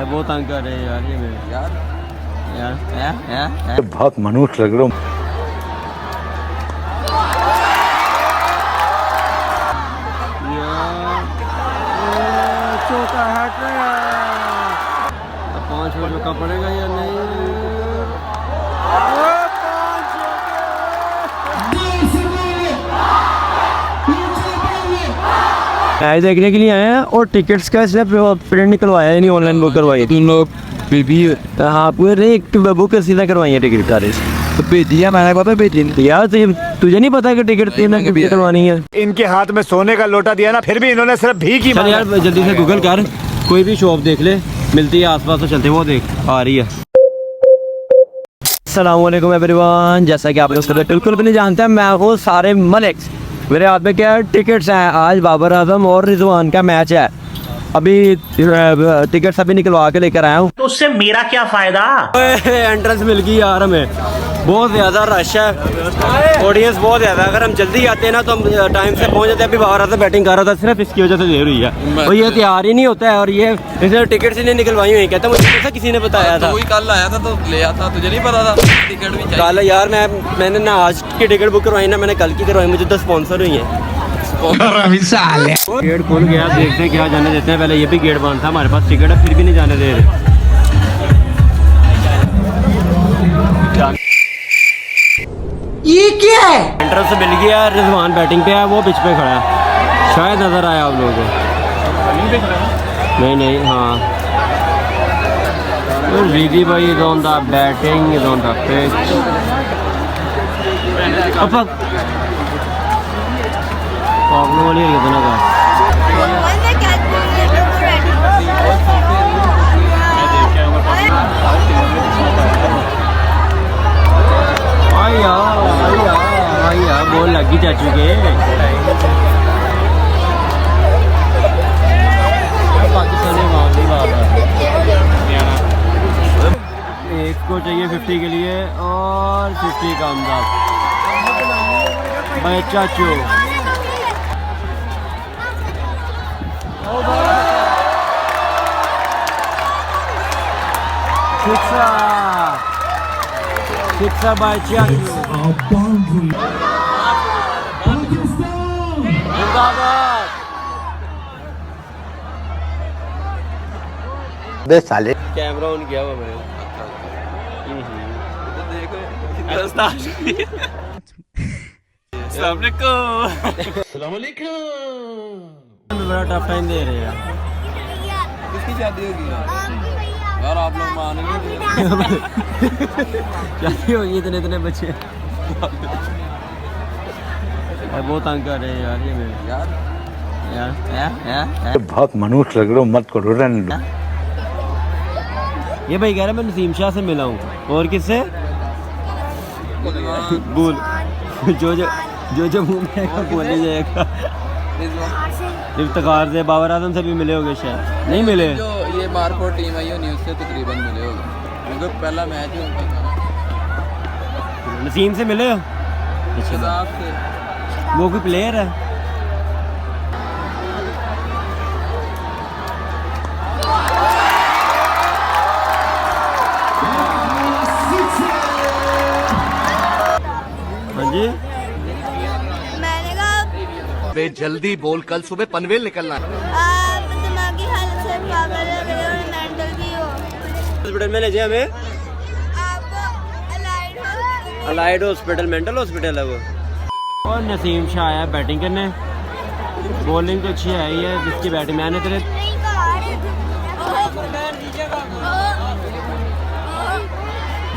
बहुत तंग कर रहे हैं यार ये मेरे यार बहुत मनुष्य लग रहा हूँ। चौका हट रहा है। 5 चौका पड़ेगा या नहीं? मैच देखने के लिए आए हैं और टिकट्स का सिर्फ प्रिंट निकलवाया है, नहीं ऑनलाइन बुक करवाई। तुम लोग भी हाँ पूरे एक बुक सीधा करवाई है टिकट सारे तो भेज दिया मैंने। पता भेज यार तुझे नहीं पता कि टिकट करवानी है। इनके हाथ में सोने का लोटा दिया ना, फिर भी इन्होंने सिर्फ भीख ही मांगा। यार जल्दी से गूगल कर, कोई भी शॉप देख ले मिलती है आसपास तो चलते। वो देख आ रही है। अस्सलाम वालेकुम एवरीवन, जैसा कि आप लोग सब बिल्कुल भी नहीं जानते हैं, मैं हूँ सारे मलिक। मेरे हाथ में क्या है, टिकट्स हैं। आज बाबर आजम और रिजवान का मैच है। अभी टिकट्स अभी निकलवा के लेकर आया हूँ। तो उससे मेरा क्या फायदा? एंट्रेंस मिल गई यार हमें। बहुत ज़्यादा रश है, ऑडियंस बहुत ज़्यादा। अगर हम जल्दी आते हैं ना तो हम टाइम से पहुँच जाते हैं। अभी बाहर आता बैटिंग कर रहा था, सिर्फ इसकी वजह से देर हुई है। और ये तैयार ही नहीं होता है। और ये इसने टिकट से नहीं निकलवाई हुई। कहता मुझे कैसा किसी ने बताया था। वही कल आया था तो ले आता, तुझे नहीं पता था टिकट भी चाहिए। कल यार मैंने ना आज की टिकट बुक करवाई ना, मैंने कल की करवाई। मुझे 10 स्पॉन्सर हुई है। गेट खुल गया, देखते हैं क्या जाने देते हैं। पहले ये भी गेट बंद था, हमारे पास टिकट है फिर भी नहीं जाने दे रहे। ये क्या है? एंट्रेंस मिल गया। रिजवान बैटिंग पे है, वो पिच पे खड़ा है। शायद नजर आया आप लोगों को। नहीं हाँ रीदी भाई is on the batting, is on the pitch. Problem वाली है कितना का। यार बोल लगी चाचू के। पाकिस्तानी एक को चाहिए 50 के लिए और 50 का अंदाज भाई चाचू। शिक्षा बाय चाचू। बे साले कैमरा ऑन किया हुआ मैंने। बड़ा टफ टाइम दे रहे हैं। किसकी शादी होगी यार? आप लोग मानेंगे शादी होगी, इतने बच्चे बहुत तंग कर रहे हैं यार ये मेरे यार बहुत मनुष्य लग रहा हूँ। मत करो रहने दो। ये भाई कह रहा मैं नसीम शाह से मिला हूँ। और किससे? बोल जो मुंह में आएगा बोले जाएगा। इफ्तिखार से, बाबर आजम से भी मिले होंगे शायद। नहीं मिले जो ये मारकोट टीम आई है न्यूज़ से तकरीबन मिले होंगे, क्योंकि पहला मैच है उनका। नसीम से मिले हो? हिसाब से वो कोई प्लेयर है? हाँ जी मैंने कहा बे जल्दी बोल, कल सुबह पनवेल निकलना है। आप दिमागी हालत से पागल लग रहे हो और मेंटल भी हो। हॉस्पिटल में ले जाए हमें। आपको अलाइड हॉस्पिटल मेंटल हॉस्पिटल है वो। और नसीम शाह आया बैटिंग करने। बॉलिंग तो अच्छी आई है जिसकी बैटिंग मैंने तेरे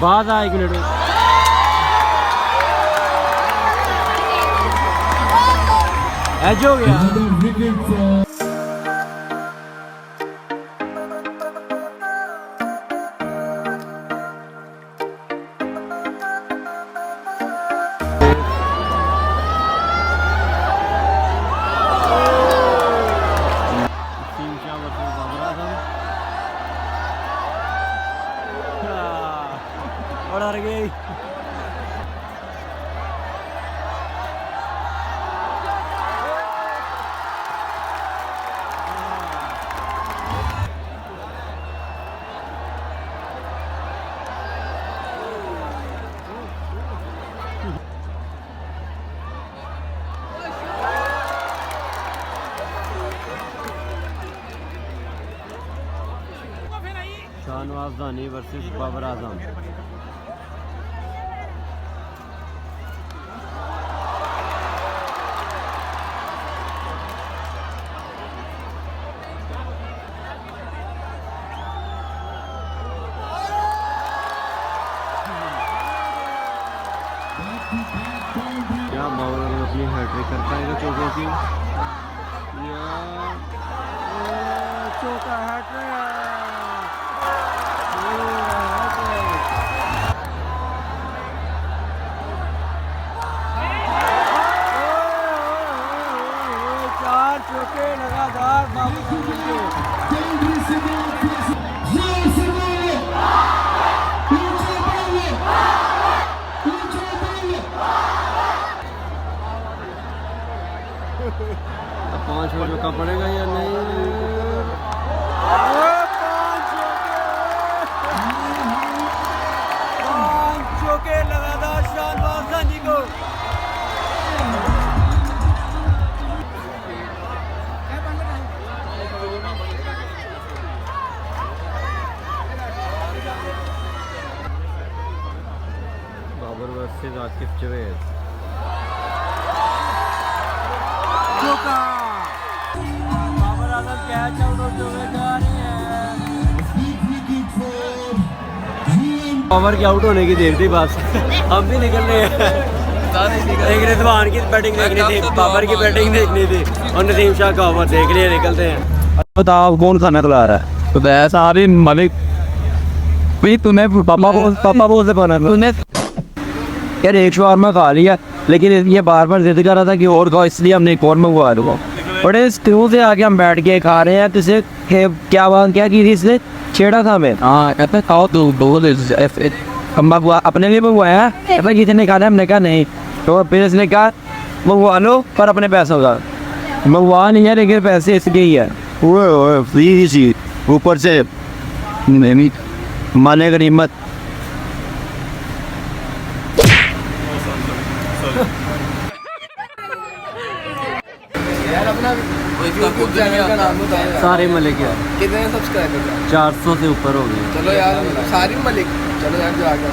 बाद आ 1 मिनट एज हो गया। और हार गई। शाहनवाज दानी वर्सेस बाबर आजम। क्या बाबर अपनी हैट्रिक कर पाएगा चौके की? चौका हैट्रिक। चार चौके लगातार बाबर पांच में चौका पड़ेगा या नहीं? पांच चौके लगातार शाहनवाज दानी को। Babar versus Aqib Javed. Babar Azam catch out होते हुए जा रहे हैं। बाबर के आउट होने की देर थी बस। हम भी निकल रहे हैं। एक रिजवान की बैटिंग देखनी थी, बाबर की बैटिंग देखनी थी और नसीम शाह का ओवर देख लिए निकलते हैं। बताओ कौन खाना खिला रहा है? तो सारे मलिक भाई तूने पापा बोल से बना तूने यार एक शवारमा खा लिया, लेकिन ये बार बार जिद कर रहा था कि और खाओ, इसलिए हमने एक और मंगवा लूँगा। बड़े स्टू से आके हम बैठ के खा रहे हैं। तो इसे क्या बात क्या की थी, इसने छेड़ा था हमें। हाँ कहते खाओ तो हम अपने लिए मंगवाया, कहता किसी ने खाना, हमने कहा नहीं। तो फिर इसने कहा मंगवा लो पर अपने पैसों का। मंगवा नहीं है लेकिन पैसे इसके ही है। ऊपर से माने गनीमत। सारे मलिक यार कितने सब्सक्राइबर? 400 से ऊपर हो गए। चलो यार सारी मलिक, चलो यार जो आ गया